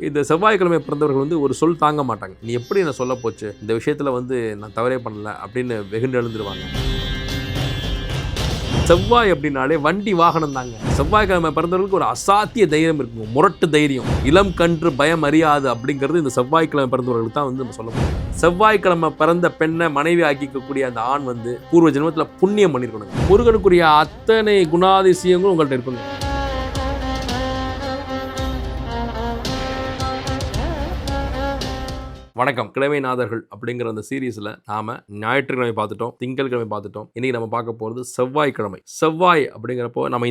இந்த செவ்வாய்க்கிழமை பிறந்தவர்கள் வந்து ஒரு சொல் தாங்க மாட்டாங்க. நீ எப்படி என்ன சொல்ல போச்சு, இந்த விஷயத்துல வந்து நான் தவறே பண்ணல அப்படின்னு வெகுண்டு எழுந்துருவாங்க. செவ்வாய் அப்படின்னாலே வண்டி வாகனம் தாங்க. செவ்வாய்க்கிழமை பிறந்தவர்களுக்கு ஒரு அசாத்திய தைரியம் இருக்குங்க, முரட்டு தைரியம். இளம் கன்று பயம் அறியாது அப்படிங்கிறது இந்த செவ்வாய்க்கிழமை பிறந்தவர்களுக்கு தான் வந்து நம்ம சொல்ல முடியும். செவ்வாய்க்கிழமை பிறந்த பெண்ணை மனைவி ஆக்கிக்கக்கூடிய அந்த ஆண் வந்து பூர்வ ஜென்மத்துல புண்ணியம் பண்ணிருக்கணுங்க. முருகனுக்குரிய அத்தனை குணாதிசயங்களும் உங்கள்கிட்ட இருக்குங்க. வணக்கம். கிழமைநாதர்கள் அப்படிங்கிற அந்த சீரீஸில் நாம ஞாயிற்றுக்கிழமை பார்த்துட்டோம், திங்கட்கிழமை பார்த்துட்டோம். இன்னைக்கு நம்ம பார்க்க போகிறது செவ்வாய்க்கிழமை. செவ்வாய் அப்படிங்கிறப்போ நம்ம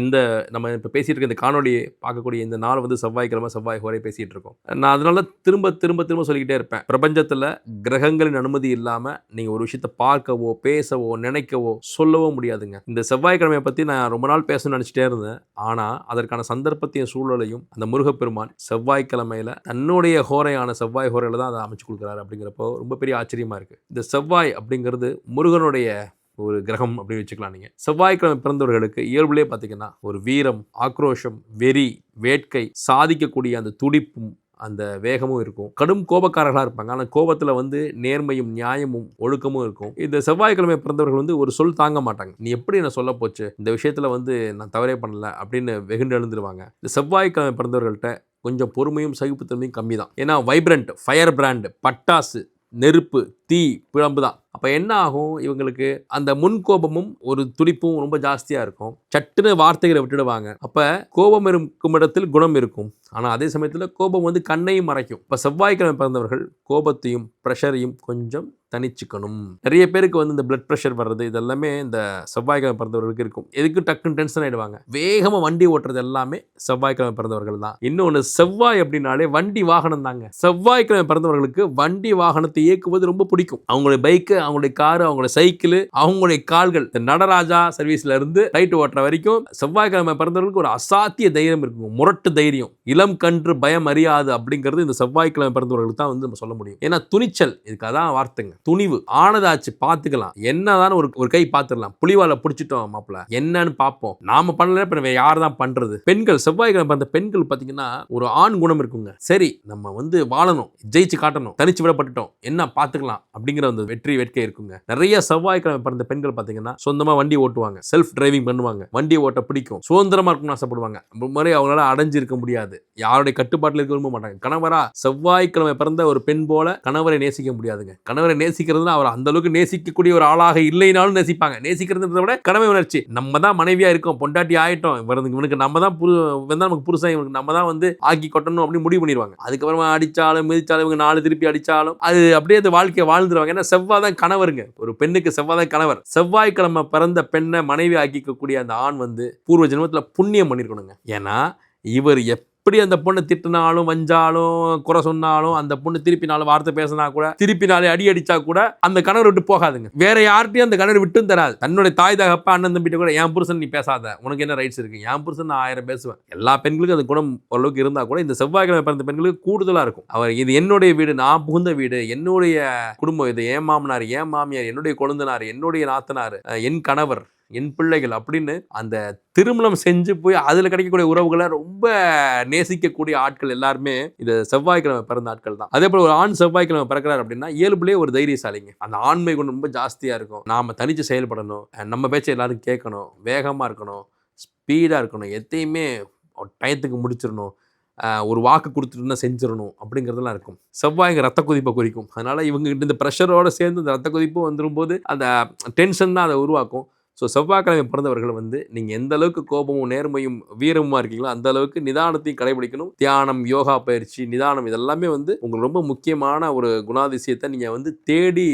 இப்போ பேசிட்டு இருக்க இந்த காணொலியை பார்க்கக்கூடிய இந்த நாள் வந்து செவ்வாய்க்கிழமை, செவ்வாய் ஹோரை பேசிட்டு இருக்கோம். நான் அதனால திரும்ப திரும்ப திரும்ப சொல்லிக்கிட்டே இருப்பேன். பிரபஞ்சத்தில் கிரகங்களின் அனுமதி இல்லாமல் நீங்கள் ஒரு விஷயத்தை பார்க்கவோ, பேசவோ, நினைக்கவோ, சொல்லவோ முடியாதுங்க. இந்த செவ்வாய்க்கிழமையை பற்றி நான் ரொம்ப நாள் பேசணும்னு நினச்சிட்டே இருந்தேன். ஆனால் அதற்கான சந்தர்ப்பத்தையும் சூழலையும் அந்த முருகப்பெருமான் செவ்வாய்க்கிழமையில் தன்னுடைய ஹோரையான செவ்வாய் ஹோரையில் தான் அதை அமைச்சு அப்படிங்கிறப்போ ரொம்ப பெரிய ஆச்சரியமா இருக்கு. இந்த செவ்வாய் அப்படிங்கிறது முருகனுடைய ஒரு கிரகம் அப்படின்னு வச்சுக்கலாம். நீங்க செவ்வாய்க்கிழமை பிறந்தவர்களுக்கு இயல்புலே பார்த்தீங்கன்னா ஒரு வீரம், ஆக்ரோஷம், வெறி, வேட்கை, சாதிக்கக்கூடிய அந்த துடிப்பும் அந்த வேகமும் இருக்கும். கடும் கோபக்காரர்களாக இருப்பாங்க. ஆனால் கோபத்தில் வந்து நேர்மையும் நியாயமும் ஒழுக்கமும் இருக்கும். இந்த செவ்வாய்க்கிழமை பிறந்தவர்கள் வந்து ஒரு சொல் தாங்க மாட்டாங்க. நீ எப்படி என்ன சொல்ல போச்சு, இந்த விஷயத்துல வந்து நான் தவறே பண்ணல அப்படின்னு வெகுண்டு எழுந்துருவாங்க. இந்த செவ்வாய்க்கிழமை பிறந்தவர்கள்ட்ட கொஞ்சம் பொறுமையும் சகிப்புத்தன்மையும் கம்மி தான். ஏன்னா வைப்ரண்ட், ஃபயர் பிராண்ட், பட்டாசு, நெருப்பு, தீ, பிழம்பு தான். அப்போ என்ன ஆகும், இவங்களுக்கு அந்த முன்கோபமும் ஒரு துடிப்பும் ரொம்ப ஜாஸ்தியாக இருக்கும். சட்டுன்னு வார்த்தைகளை விட்டுடுவாங்க. அப்போ கோபம் இருக்கும் இடத்தில் குணம் இருக்கும். ஆனால் அதே சமயத்தில் கோபம் வந்து கண்ணையும் மறைக்கும். இப்போ செவ்வாய்க்கிழமை பிறந்தவர்கள் கோபத்தையும் ப்ரெஷரையும் கொஞ்சம் தனிச்சுக்கணும். நிறைய பேருக்கு வந்து இந்த பிளட் ப்ரெஷர் வர்றது இதெல்லாமே இந்த செவ்வாய்க்கிழமை பிறந்தவர்களுக்கு இருக்கும். எதுக்கு டக்குன்னு டென்ஷன் ஆகிடுவாங்க. வேகமாக வண்டி ஓட்டுறது எல்லாமே செவ்வாய்க்கிழமை பிறந்தவர்கள் தான். இன்னொன்று, செவ்வாய் அப்படின்னாலே வண்டி வாகனம் தாங்க. செவ்வாய்க்கிழமை பிறந்தவர்களுக்கு வண்டி வாகனத்தை இயக்குவது ரொம்ப பிடிக்கும். அவங்களுடைய பைக்கு, அவங்களுடைய காரு, அவங்களுடைய சைக்கிள், அவங்களுடைய கால்கள், நடராஜா சர்வீஸ்ல இருந்து ரைட் ஓட்டுற வரைக்கும் செவ்வாய்க்கிழமை பிறந்தவர்களுக்கு ஒரு அசாத்திய தைரியம் இருக்கும், முரட்டு தைரியம். இளம் கன்று பயம் அறியாது அப்படிங்கிறது இந்த செவ்வாய்க்கிழமை பிறந்தவர்களுக்கு தான் வந்து நம்ம சொல்ல முடியும். ஏன்னா துணிச்சல், இதுக்கு அதான் வார்த்தைங்க. துணிவு, ஆனதாச்சு பார்த்துக்கலாம், என்னதான் ஒரு கை பார்த்துடலாம், புலிவாலை பிடிச்சிட்டோம் மாப்பிள்ள, என்னன்னு பார்ப்போம், நாம பண்ணல இப்ப யார் தான் பண்றது. பெண்கள், செவ்வாய்க்கிழமை பிறந்த பெண்கள் பார்த்தீங்கன்னா ஒரு ஆண் குணம் இருக்குங்க. சரி நம்ம வந்து வாழணும், ஜெயிச்சு காட்டணும், தனிச்சு விடப்பட்டுட்டோம், என்ன பார்த்துக்கலாம் அப்படிங்கிற அந்த வெற்றி வேட்கை இருக்குங்க. நிறைய செவ்வாய்க்கிழமை பிறந்த பெண்கள் பார்த்தீங்கன்னா சொந்தமா வண்டி ஓட்டுவாங்க, செல்ஃப் டிரைவிங் பண்ணுவாங்க, வண்டி ஓட்ட பிடிக்கும், சுதந்திரமா இருக்கணும்னு ஆசைப்படுவாங்க. முறை அவங்களால அடைஞ்சிருக்க முடியாது, யாருடைய கட்டுப்பாட்டில் இருக்க விரும்ப மாட்டாங்க. கணவரா செவ்வாய்க்கிழமை பிறந்த ஒரு பெண் போல கணவரை நேசிக்க முடியாதுங்க. கணவரை நேசிக்கிறதுனா அவர் அந்த அளவுக்கு நேசிக்கக்கூடிய ஒரு ஆளாக இல்லைனாலும் நேசிப்பாங்க. நேசிக்கிறத விட கடமை உணர்ச்சி. நம்ம தான் மனைவியா இருக்கோம், பொண்டாட்டி ஆயிட்டோம், இவனுக்கு நம்ம தான் நமக்கு புருஷன், இவனுக்கு நம்ம தான் வந்து ஆக்கி கொட்டணும் அப்படின்னு முடிவு பண்ணிடுவாங்க. அதுக்கப்புறமா அடிச்சாலும் மிதிச்சாலும் இவங்க 4 திருப்பி அடிச்சாலும் அது அப்படியே அந்த வாழ்க்கையை வாழ்ந்துருவாங்க. ஏன்னா செவ்வாய் தான் கணவருங்க. ஒரு பெண்ணுக்கு செவ்வாய் தான் கணவர். செவ்வாய்க்கிழமை பிறந்த பெண்ணை மனைவி ஆக்கிக்கக்கூடிய அந்த ஆண் வந்து பூர்வ ஜென்மத்துல புண்ணியம் பண்ணிருக்கணுங்க. ஏன்னா இவர் எப்படி அந்த பொண்ணை திட்டினாலும், வஞ்சாலும், குறை சொன்னாலும், அந்த பொண்ணு திருப்பி 4 வார்த்தை பேசினா கூட, திருப்பி 4 அடி அடிச்சா கூட அந்த கணவர் விட்டு போகாதுங்க. வேற யார்ட்டையும் அந்த கணவர் விட்டும் தராது. தன்னுடைய தாய் தகப்பா அண்ணன் தம்பிட்ட கூட என் புருஷன் நீ பேசாத, உனக்கு என்ன ரைட்ஸ் இருக்கு, என் புருஷன் நான் 1000 பேசுவேன். எல்லா பெண்களுக்கும் அந்த குணம் ஓரளவுக்கு இருந்தா கூட இந்த செவ்வாய்க்கிழமை பிறந்த பெண்களுக்கு கூடுதலா இருக்கும். அவர் இது என்னுடைய வீடு, நான் புகுந்த வீடு, என்னுடைய குடும்பம், இது என் மாமனார், என் மாமியார், என்னுடைய கொழுந்தனார், என்னுடைய நாத்தனார், என் கணவர், என் பிள்ளைகள் அப்படின்னு அந்த திருமணம் செஞ்சு போய் அதில் கிடைக்கக்கூடிய உறவுகளை ரொம்ப நேசிக்கக்கூடிய ஆட்கள் எல்லாருமே இந்த செவ்வாய்க்கிழமை பிறந்த ஆட்கள் தான். அதே போல ஒரு ஆண் செவ்வாய்க்கிழமை பிறக்கிறார் அப்படின்னா இயல்புலேயே ஒரு தைரியசாலிங்க. அந்த ஆண்மை குணம் ரொம்ப ஜாஸ்தியாக இருக்கும். நாம தனிச்சு செயல்படணும், நம்ம பேச்சை எல்லாரும் கேட்கணும், வேகமாக இருக்கணும், ஸ்பீடாக இருக்கணும், எதையுமே டயத்துக்கு முடிச்சிடணும், ஒரு வாக்கு கொடுத்துட்டு செஞ்சிடணும் அப்படிங்கிறதுலாம் இருக்கும். செவ்வாய்ங்க ரத்த கொதிப்பை குறிக்கும். அதனால இவங்க இந்த ப்ரெஷரோட சேர்ந்து இந்த ரத்த கொதிப்பு வந்துடும் போது அந்த டென்ஷன் தான் அதை உருவாக்கும். ஸோ செவ்வாய்க்கிழமை பிறந்தவர்கள் வந்து நீங்கள் எந்த அளவுக்கு கோபமும் நேர்மையும் வீரமுமா இருக்கீங்களோ அந்த அளவுக்கு நிதானத்தையும் கடைபிடிக்கணும். தியானம், யோகா பயிற்சி, நிதானம் இதெல்லாமே வந்து உங்களுக்கு ரொம்ப முக்கியமான ஒரு குணாதிசயத்தை நீங்கள் வந்து தேடி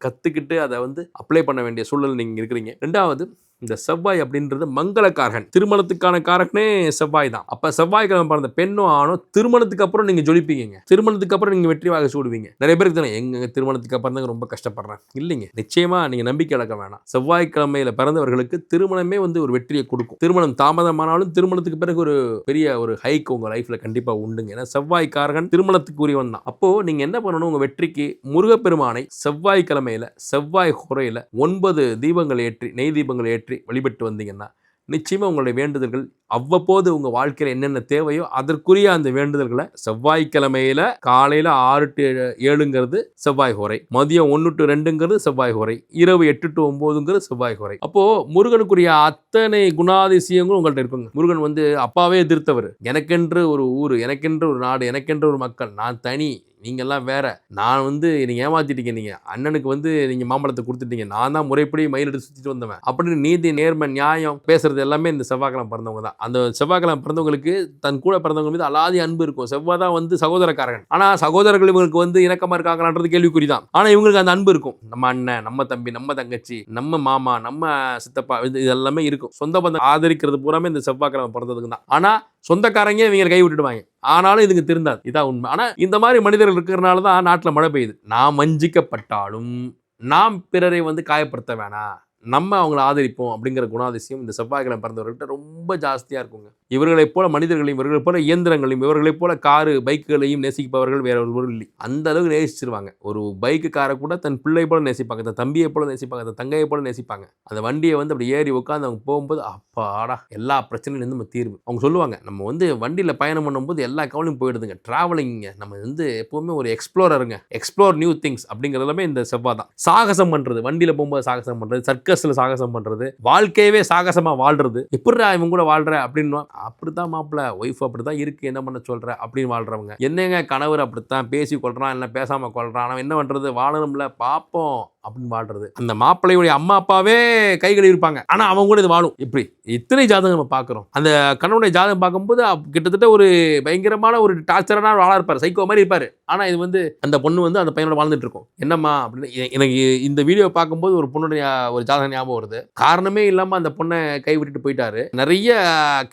கற்றுக்கிட்டு அதை வந்து அப்ளை பண்ண வேண்டிய சூழல் நீங்கள் இருக்கிறீங்க. 2வது, இந்த செவ்வாய் அப்படின்றது மங்களக்காரகன். திருமணத்துக்கான காரகனே செவ்வாய் தான். அப்ப செவ்வாய்க்கிழமை பிறந்த பெண்ணும் ஆணும் திருமணத்துக்கு அப்புறம் நீங்க ஜொலிப்பீங்க, திருமணத்துக்கு அப்புறம் நீங்க வெற்றி வாகை சூடுவீங்க. நிறைய பேருக்கு தானே எங்க திருமணத்துக்கு அப்புறம் தான் ரொம்ப கஷ்டப்படுறேன். இல்லைங்க, நிச்சயமா நீங்க நம்பிக்கை இழக்க வேணாம். செவ்வாய்க்கிழமையில பிறந்தவர்களுக்கு திருமணமே வந்து ஒரு வெற்றியை கொடுக்கும். திருமணம் தாமதமானாலும் திருமணத்துக்கு பிறகு ஒரு பெரிய ஒரு ஹைக் உங்க லைஃப்ல கண்டிப்பா உண்டுங்க. ஏன்னா செவ்வாய்க்காரகன் திருமணத்துக்கு உரியவன் தான். அப்போ நீங்க என்ன பண்ணணும், உங்க வெற்றிக்கு முருகப்பெருமானை செவ்வாய்க்கிழமையில செவ்வாய் ஹோரையில 9 தீபங்கள் ஏற்றி, நெய் தீபங்கள் ஏற்றி வழிபட்டு வந்தீங்கன்னா நிச்சயமா உங்களுடைய வேண்டுதல்கள் அவ்வப்போது உங்க வாழ்க்கையில என்னென்ன தேவையோ அதற்குரிய அந்த வேண்டுதல்களை செவ்வாய்க்கிழமையில காலையில 6 to 7ங்கிறது செவ்வாய் ஹோரை, மதியம் 1 to 2ங்கிறது செவ்வாய் ஹோரை, இரவு 8 to 9ங்கிறது செவ்வாய் ஹோரை. அப்போ முருகனுக்குரிய அத்தனை குணாதிசயங்களும் உங்கள்ட்ட இருக்குங்க. முருகன் வந்து அப்பாவே எதிர்த்தவர். எனக்கென்று ஒரு ஊரு, எனக்கென்று ஒரு நாடு, எனக்கென்று ஒரு மக்கள், நான் தனி, நீங்கெல்லாம் வேற, நான் வந்து நீங்க ஏமாத்திட்டீங்க, நீங்க அண்ணனுக்கு வந்து நீங்க மாம்பழத்தை கொடுத்துட்டீங்க, நான் தான் முறைப்படி மயில் எடுத்து சுத்திட்டு வந்தவன் அப்படின்னு நீதி நேர்மை நியாயம் பேசுறது எல்லாமே இந்த செவ்வாய்க்கிழமை பிறந்தவங்க தான். அந்த செவ்வாய்க்கிழமை பிறந்தவங்களுக்கு தன் கூட பிறந்தவங்க மீது அலாதி அன்பு இருக்கும். செவ்வாய் தான் வந்து சகோதரக்காரன். ஆனா சகோதரர்கள் இவங்களுக்கு வந்து இணக்கமா இருக்காங்களான்றது கேள்விக்குறிதான். ஆனா இவங்களுக்கு அந்த அன்பு இருக்கும். நம்ம அண்ணன், நம்ம தம்பி, நம்ம தங்கச்சி, நம்ம மாமா, நம்ம சித்தப்பா, இது எல்லாமே இருக்கும். சொந்த பந்தம் ஆதரிக்கிறது பூராமே இந்த செவ்வாய்க்கிழமை பிறந்ததுக்கு தான். ஆனா சொந்தக்காரங்க இவங்க கை விட்டுடுவாங்க. ஆனாலும் இதுக்கு திருந்தாது. இதான் உண்மை. ஆனா இந்த மாதிரி மனிதர்கள் இருக்கிறதுனால தான் நாட்டில் மழை பெய்யுது. நாம் வஞ்சிக்கப்பட்டாலும் நாம் பிறரை வந்து காயப்படுத்த வேணாம், நம்ம அவங்களை ஆதரிப்போம் அப்படிங்கிற குணாதிசயம் இந்த செவ்வாய்க்கிழமை பிறந்தவர்கள்ட்ட ரொம்ப ஜாஸ்தியாக இருக்குங்க. இவர்களைப் போல மனிதர்களையும், இவர்களைப் போல இயந்திரங்களையும், இவர்களைப் போல காரு பைக்குகளையும் நேசிப்பவர்கள் வேற ஒருவரும் இல்லை. அந்த அளவுக்கு நேசிச்சிருவாங்க. ஒரு பைக்கு காரை கூட தன் பிள்ளை போல நேசிப்பாங்க, தன் தம்பியை போல நேசிப்பாங்க, தன் தங்கையை போல நேசிப்பாங்க. அந்த வண்டியை வந்து அப்படி ஏறி உட்காந்து அவங்க போகும்போது அப்பாடா எல்லா பிரச்சனையிலும் நம்ம தீர்வு. அவங்க சொல்லுவாங்க, நம்ம வந்து வண்டியில் பயணம் பண்ணும்போது எல்லா கவலையும் போயிடுதுங்க. டிராவலிங்க நம்ம வந்து எப்பவுமே ஒரு எக்ஸ்ப்ளோரருங்க, எக்ஸ்ப்ளோர் நியூ திங்ஸ் அப்படிங்கிறது எல்லாமே இந்த செவ்வாய் தான். சாகசம் பண்றது, வண்டியில் போகும்போது சாகசம் பண்றது, சர்க்கஸ்ல சாகசம் பண்றது, வாழ்க்கையவே சாகசமா வாழ்றது. எப்படிடா இவங்க கூட வாழ்ற அப்படின்னு, அப்படித்தான் மாப்பிள்ள, ஒய்ஃப் அப்படித்தான் இருக்கு, என்ன பண்ண சொல்ற அப்படின்னு வாழ்றவங்க. என்னங்க கணவர் அப்படித்தான் பேசி கொள்றான், இல்லை பேசாம கொள்றான், அவன் என்ன பண்றது, வாழணும்ல பாப்போம் அப்படின்னு வாழ்றது. அந்த மாப்பிள்ளையுடைய அம்மா அப்பாவே கை கழுவி இருப்பாங்க, ஆனா அவங்க கூட இது வாழும். இப்படி இத்தனை ஜாதகம் நம்ம பார்க்கிறோம். அந்த கணவனுடைய ஜாதகம் பார்க்கும்போது கிட்டத்தட்ட ஒரு பயங்கரமான ஒரு டார்ச்சரான ஆளா இருப்பார், சைக்கோ மாதிரி இருப்பாரு. ஆனா இது வந்து அந்த பொண்ணு வந்து அந்த பையனோட வாழ்ந்துட்டு இருக்கும். என்னம்மா அப்படின்னு எனக்கு இந்த வீடியோ பார்க்கும்போது ஒரு பொண்ணுடைய ஒரு ஜாதகம் ஞாபகம் வருது. காரணமே இல்லாம அந்த பொண்ணை கை விட்டுட்டு போயிட்டாரு, நிறைய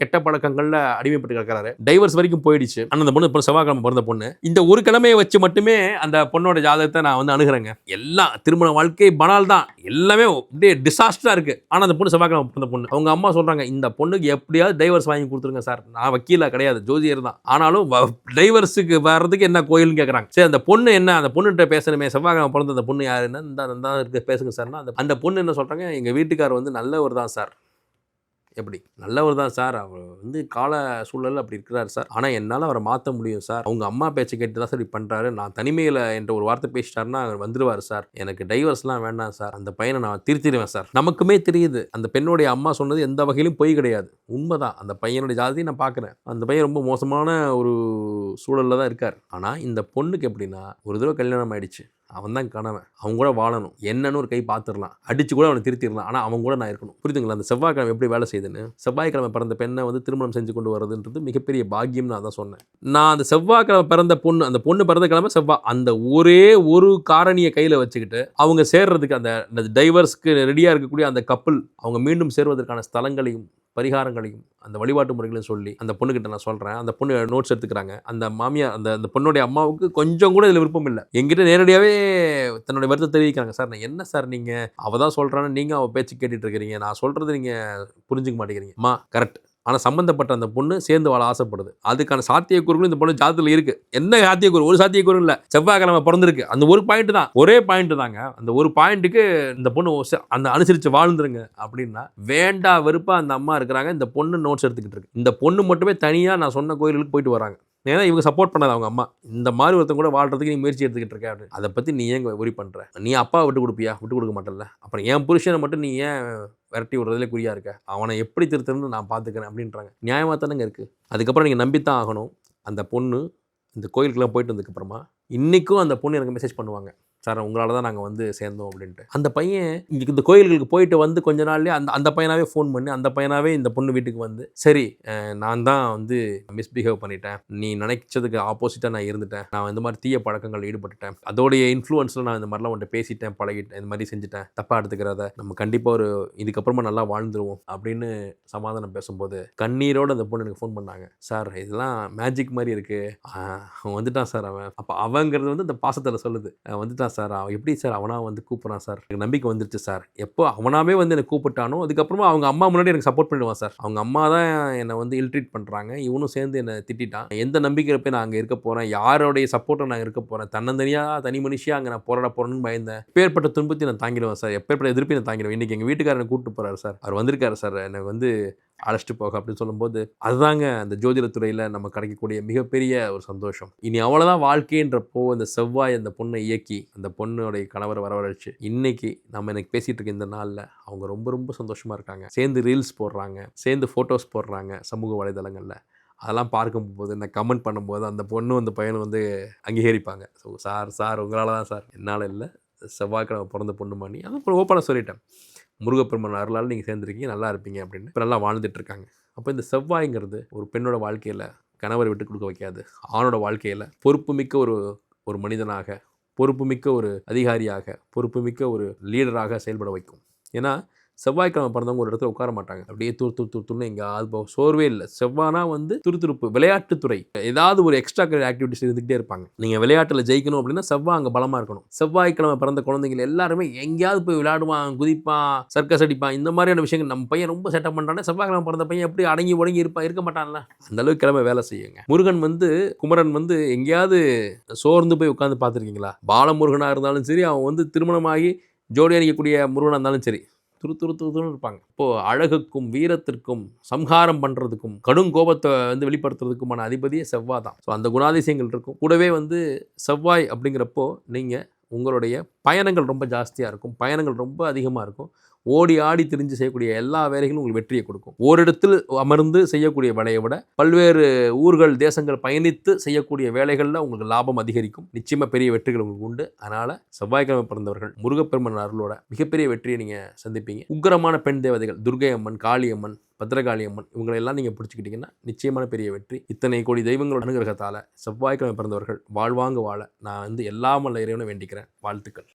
கெட்ட பழக்கங்கள்ல அடிமைப்பட்டு கிடக்கிறாரு, டைவர்ஸ் வரைக்கும் போயிடுச்சு. ஆனா அந்த பொண்ணு செவ்வாய்க்கிழமை பிறந்த பொண்ணு. இந்த ஒரு கிழமையை வச்சு மட்டுமே அந்த பொண்ணோட ஜாதகத்தை நான் வந்து அணுகிறேங்க. எல்லாம் திருமண வாழ்க்கை பனால் தான், எல்லாமே அப்படியே டிசாஸ்டரா இருக்கு. ஆனா அந்த பொண்ணு செவ்வாய்க்கிழமை பிறந்த பொண்ணு. அவங்க அம்மா சொல்றாங்க, இந்த பொண்ணுக்கு எப்படியாவது டைவர்ஸ் வாங்கி கொடுத்துருங்க சார். நான் வக்கீலா கிடையாது, ஜோதியர் தான், ஆனாலும் டைவர்ஸுக்கு வர்றதுக்கு என்ன கோயில்னு கேட்கறாங்க. சரி அந்த பொண்ணு என்ன, அந்த பொண்ணுகிட்ட பேசணுமே, செவ்வாய்க்கிழமை பிறந்த அந்த பொண்ணு யாருன்னா இந்த பேசுங்க சார்னா அந்த பொண்ணு என்ன சொல்றாங்க, எங்க வீட்டுக்காரர் வந்து நல்லவர் தான் சார். எப்படி நல்லவர் தான் சார், அவர் வந்து கால சூழல் அப்படி இருக்கிறார் சார், ஆனால் என்னால் அவரை மாற்ற முடியும் சார், அவங்க அம்மா பேச்சை கேட்டு தான் சார் இப்படி பண்ணுறாரு, நான் தனிமையில் என்ற ஒரு வார்த்தை பேசிட்டாருன்னா அவர் வந்துடுவார் சார், எனக்கு டைவர்ஸ்லாம் வேண்டாம் சார், அந்த பையனை நான் திருத்திடுவேன் சார். நமக்குமே தெரியுது அந்த பெண்ணுடைய அம்மா சொன்னது எந்த வகையிலும் பொய் கிடையாது, உண்மைதான். அந்த பையனுடைய ஜாதியை நான் பார்க்குறேன், அந்த பையன் ரொம்ப மோசமான ஒரு சூழலில் தான் இருக்கார். ஆனால் இந்த பொண்ணுக்கு எப்படின்னா, ஒரு தடவை கல்யாணம் ஆயிடுச்சு, அவன் தான் கணவன், அவங்க கூட வாழணும், என்னன்னு ஒரு கை பார்த்துடலாம், அடிச்சு கூட அவனை திருத்திடலாம், ஆனால் அவங்க கூட நான் இருக்கணும். புரியுதுங்களா? அந்த செவ்வாய்க்கிழமை எப்படி வேலை செய்யுதுன்னு. செவ்வாய்க்கிழமை பிறந்த பெண்ணை வந்து திருமணம் செஞ்சு கொண்டு வரதுன்றது மிகப்பெரிய பாக்கியம். நான் தான் சொன்னேன். நான் அந்த செவ்வாய்க்கிழமை பிறந்த பொண்ணு, அந்த பொண்ணு பிறந்த கிழமை செவ்வாய், அந்த ஒரே ஒரு காரணியை கையில் வச்சுக்கிட்டு அவங்க சேர்றதுக்கு, அந்த டைவர்ஸ்க்கு ரெடியாக இருக்கக்கூடிய அந்த கப்பல் அவங்க மீண்டும் சேர்வதற்கான ஸ்தலங்களையும் பரிகாரங்களையும் அந்த வழிபாட்டு முறைகளையும் சொல்லி அந்த பொண்ணுக்கிட்ட நான் சொல்கிறேன். அந்த பொண்ணு நோட்ஸ் எடுத்துக்கிறாங்க. அந்த மாமியார், அந்த பொண்ணுடைய அம்மாவுக்கு கொஞ்சம் கூட இதில் விருப்பம் இல்லை. எங்கிட்ட நேரடியாகவே தன்னுடைய வருத்தத்தை தெரிவிக்கிறாங்க. சார் நான் என்ன சார், நீங்கள் அவள் தான் சொல்கிறான்னு நீங்கள் அவள் பேச்சு கேட்டுட்டு இருக்கிறீங்க, நான் சொல்கிறது நீங்கள் புரிஞ்சுக்க மாட்டேங்கிறீங்க. அம்மா கரெக்ட், ஆனால் சம்மந்தப்பட்ட அந்த பொண்ணு சேர்ந்து வாழ ஆசைப்படுது, அதுக்கான சாத்தியக்கூறுகளும் இந்த பொண்ணு ஜாதகத்தில் இருக்கு. என்ன சாத்தியக்கூறு? ஒரு சாத்தியக்கூறு இல்லை, செவ்வாய்க்கிழமை பிறந்திருக்கு, அந்த ஒரு பாயிண்ட் தான், ஒரே பாயிண்ட் தாங்க. அந்த ஒரு பாயிண்ட்டுக்கு இந்த பொண்ணு அந்த அனுசரித்து வாழ்ந்துருங்க அப்படின்னா வேண்டா வெறுப்பா அந்த அம்மா இருக்கிறாங்க. இந்த பொண்ணு நோட்ஸ் எடுத்துக்கிட்டு இருக்கு. இந்த பொண்ணு மட்டுமே தனியாக நான் சொன்ன கோயிலுக்கு போயிட்டு வராங்க. ஏன்னா இவங்க சப்போர்ட் பண்ணாது அவங்க அம்மா, இந்த மாதிரி ஒருத்தன் கூட வாழ்றதுக்கு நீ முயற்சி எடுத்துக்கிட்டு இருக்க அப்படின்னு. அதை பற்றி நீ ஏன் உரி பண்ணுற? நீ அப்பா விட்டு கொடுப்பியா? விட்டு கொடுக்க மாட்டல. அப்புறம் என் புருஷனை மட்டும் நீ ஏன் விரட்டி விடுறதுல குறியா இருக்க? அவனை எப்படி திருத்தணும்னு நான் பார்த்துக்கிறேன் அப்படின்றாங்க. நியாயமாக தானேங்க இருக்குது. அதுக்கப்புறம் நீங்கள் நம்பித்தான் ஆகணும். அந்த பொண்ணு இந்த கோயிலுக்குலாம் போயிட்டு வந்ததுக்கப்புறமா இன்றைக்கும் அந்த பொண்ணு எனக்கு மெசேஜ் பண்ணுவாங்க, சார் உங்களால் தான் நாங்கள் வந்து சேர்ந்தோம் அப்படின்ட்டு. அந்த பையன் இங்கே இந்த கோயில்களுக்கு போயிட்டு வந்து கொஞ்ச நாள்லேயே அந்த பையனாகவே ஃபோன் பண்ணி அந்த பையனாகவே இந்த பொண்ணு வீட்டுக்கு வந்து, சரி நான் தான் வந்து மிஸ்பிஹேவ் பண்ணிட்டேன், நீ நினைச்சதுக்கு ஆப்போசிட்டாக நான் இருந்துட்டேன், நான் இந்த மாதிரி தீய பழக்கங்கள் ஈடுபட்டுட்டேன், அதோடைய இன்ஃப்ளூயன்ஸில் நான் இந்த மாதிரிலாம் உன்ட்ட பேசிட்டேன், பழகிட்டேன், இந்த மாதிரி செஞ்சுட்டேன், தப்பாக எடுத்துக்கிறத, நம்ம கண்டிப்பாக ஒரு இதுக்கப்புறமா நல்லா வாழ்ந்துருவோம் அப்படின்னு சமாதானம் பேசும்போது கண்ணீரோடு அந்த பொண்ணு எனக்கு ஃபோன் பண்ணாங்க. சார் இதெல்லாம் மேஜிக் மாதிரி இருக்குது, அவன் வந்துட்டான் சார், அவன் அப்போ அவங்கிறது வந்து இந்த பாசத்தில் சொல்லுது, வந்துட்டான் சார், அவன் எப்படி சார் அவனா வந்து கூப்பிட்றான் சார், எனக்கு நம்பிக்கை வந்துருச்சு சார், எப்போ அவனாவே வந்து எனக்கு கூப்பிட்டானோ அதுக்கப்புறமா அவங்க அம்மா முன்னாடி எனக்கு சப்போர்ட் பண்ணிடுவான் சார், அவங்க அம்மா தான் என்னை வந்து இல்ட்ரீட் பண்ணுறாங்க, இவனும் சேர்ந்து என்னை திட்டான், எந்த நம்பிக்கை போய் நான் அங்கே இருக்க போகிறேன், யாரோடைய சப்போர்ட்டை நான் இருக்க போகிறேன், தன்னந்தனியாக தனி மனுஷியாக அங்கே நான் போராட போகிறேன்னு பயந்தேன், எப்பேற்பட்ட துன்பத்தை நான் தாங்கிடுவேன் சார், எப்பேற்பட்ட எதிர்ப்பை நான் தாங்கிடுவேன். இன்றைக்கி எங்கள் வீட்டுக்காரனை கூப்பிட்டு போகிறாரு சார், அவர் வந்திருக்காரு சார், எனக்கு வந்து அழைச்சிட்டு போக அப்படின்னு சொல்லும்போது அதுதாங்க அந்த ஜோதிட துறையில் நம்ம கிடைக்கக்கூடிய மிகப்பெரிய ஒரு சந்தோஷம். இனி அவ்வளோதான் வாழ்க்கைன்றப்போ இந்த செவ்வாய் அந்த பொண்ணை இயக்கி அந்த பொண்ணுடைய கணவரை வரவழைச்சு இன்னைக்கு நம்ம எனக்கு பேசிகிட்டு இருக்க இந்த நாளில் அவங்க ரொம்ப ரொம்ப சந்தோஷமாக இருக்காங்க. சேர்ந்து ரீல்ஸ் போடுறாங்க, சேர்ந்து ஃபோட்டோஸ் போடுறாங்க சமூக வலைதளங்களில். அதெல்லாம் பார்க்கும்போது நான் கமெண்ட் பண்ணும்போது அந்த பொண்ணும் அந்த பையனும் வந்து அங்கீகரிப்பாங்க. ஸோ சார் உங்களால் தான் சார், என்னால் இல்லை, செவ்வாய்க்கிழமை பிறந்த பொண்ணுமா நீ. அதான் ஓப்பனாக சொல்லிட்டேன், முருகப்பெருமான் அருளால் நீங்கள் சேர்ந்துருக்கீங்க, நல்லா இருப்பீங்க அப்படின்னு. இப்போ நல்லா வாழ்ந்துட்டு இருக்காங்க. அப்போ இந்த செவ்வாய்ங்கிறது ஒரு பெண்ணோட வாழ்க்கையில் கணவரை விட்டு கொடுக்க வைக்காது. ஆணோட வாழ்க்கையில் பொறுப்புமிக்க ஒரு மனிதனாக, பொறுப்புமிக்க ஒரு அதிகாரியாக, பொறுப்புமிக்க ஒரு லீடராக செயல்பட வைக்கும். ஏன்னா செவ்வாய்க்கிழமை பிறந்தவங்க ஒரு இடத்துல உட்கார மாட்டாங்க. அப்படியே துருன்னு எங்கேயாவது போக சோர்வே இல்லை. செவ்வானா வந்து துருத்துருப்பு, விளையாட்டுத்துறை, ஏதாவது ஒரு எக்ஸ்ட்ரா கரிக்குலர் ஆக்டிவிட்டிஸ் இருந்துகிட்டே இருப்பாங்க. நீங்கள் விளையாட்டில் ஜெயிக்கணும் அப்படின்னா செவ்வாய் அங்கே பலமாக இருக்கணும். செவ்வாய்க்கிழமை பிறந்த குழந்தைகள் எல்லாருமே எங்கேயாவது போய் விளையாடுவான், குதிப்பான், சர்க்கஸ் அடிப்பான், இந்த மாதிரியான விஷயங்கள். நம்ம பையன் ரொம்ப செட்டப் பண்ணுறானே, செவ்வாய்க்கிழமை பிறந்த பையன் எப்படி அடங்கி ஒடங்கி இருக்க மாட்டான்ல. அந்த அளவுக்கு கிழமை வேலை செய்யுங்க. முருகன் வந்து குமரன் வந்து எங்கேயாவது சோர்ந்து போய் உட்காந்து பார்த்துருக்கீங்களா? பாலமுருகனாக இருந்தாலும் சரி, அவன் வந்து திருமணமாகி ஜோடியாக இருக்கக்கூடிய முருகனாக இருந்தாலும் சரி, துருன்னு இருப்பாங்க. இப்போது அழகுக்கும் வீரத்திற்கும் சம்ஹாரம் பண்ணுறதுக்கும் கடும் கோபத்தை வந்து வெளிப்படுத்துறதுக்குமான அதிபதியே செவ்வாய் தான். ஸோ அந்த குணாதிசயங்கள் இருக்கும். கூடவே வந்து செவ்வாய் அப்படிங்கிறப்போ நீங்கள் உங்களுடைய பயணங்கள் ரொம்ப ஜாஸ்தியாக இருக்கும், பயணங்கள் ரொம்ப அதிகமாக இருக்கும். ஓடி ஆடி திரிஞ்சு செய்யக்கூடிய எல்லா வேலைகளும் உங்களுக்கு வெற்றியை கொடுக்கும். ஓரிடத்தில் அமர்ந்து செய்யக்கூடிய வேலையை விட பல்வேறு ஊர்கள் தேசங்கள் பயணித்து செய்யக்கூடிய வேலைகளில் உங்களுக்கு லாபம் அதிகரிக்கும். நிச்சயமாக பெரிய வெற்றிகள் உங்களுக்கு உண்டு. அதனால் செவ்வாய்க்கிழமை பிறந்தவர்கள் முருகப்பெருமன் அருளோட மிகப்பெரிய வெற்றியை நீங்கள் சந்திப்பீங்க. உக்கிரமான பெண் தேவதைகள் துர்க்கை அம்மன், காளி அம்மன், பத்திரகாளி அம்மன், இவங்களெல்லாம் நீங்கள் பிடிச்சிக்கிட்டிங்கன்னா நிச்சயமான பெரிய வெற்றி. இத்தனை கோடி தெய்வங்களோட அனுகிரகத்தால் செவ்வாய்க்கிழமை பிறந்தவர்கள் வாழ்வாங்க வாழ நான் வந்து எல்லா மல்ல இறைவனை வேண்டிக்கிறேன். வாழ்த்துக்கள்.